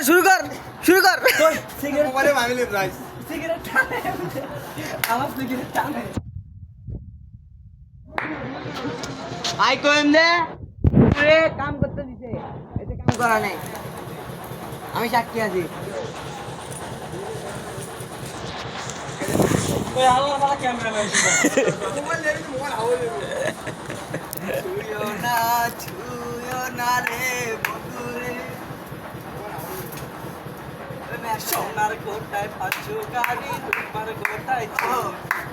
শুরু কর শুরু কর সিগারেট পরে মামিলি প্রাইস সিগারেট টানে আমার সিগারেট টানে আই কোয়েম দে পুরে কাম করতে দিছে এতে কাম করা নাই আমি সাক্ষী আছি ওই আল্লাহ বালা ক্যামেরাম্যান মোবাইল লেগে মোবাইল হাওয়া দেবো ছুঁয়ো না রে বন্ধুরে সোনার কোটায় পাঁচু গাড়ি তোমার কোটায়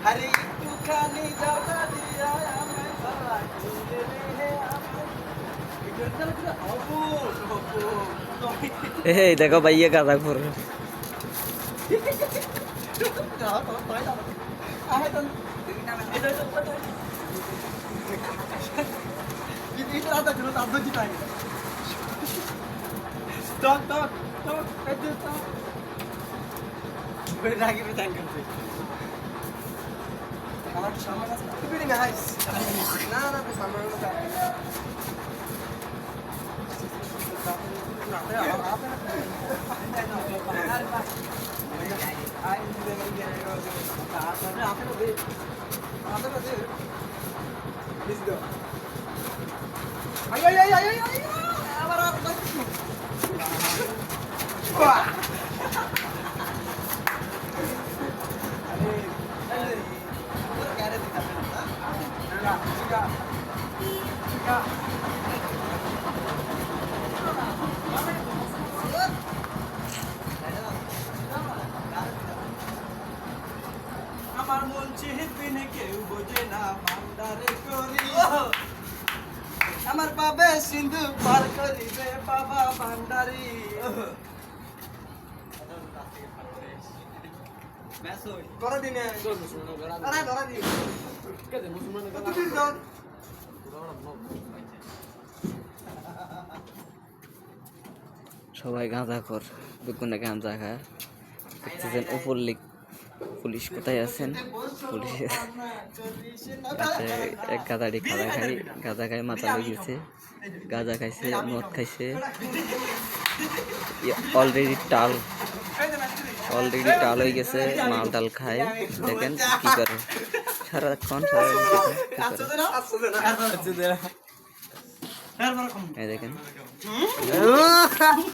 আরে একটুখানি জায়গা দিয়া আমায় ভাড়া করে রে এই দেখো ভাইয়া গাঁদা খোর আমার মন চিহিবিনে কেউ বোঝে না মান্দারে করি আমার বাবে সিন্ধু পার করিবে বাবা ভান্ডারি করা দিনে আরে ধরা দি তুই ধর সবাই গাঁজা কর দুগুনে গাঁজা খায় দেখতেছেন উপর লিক পুলিশ কোথায় আছেন পুলিশ এক গাঁজাটি গাঁজা খাই মাথা হয়ে গেছে গাঁজা খাইছে মদ খাইছে অলরেডি টাল হয়ে গেছে মাল টাল খায় দেখেন কি করে সারাক্ষণ এই দেখেন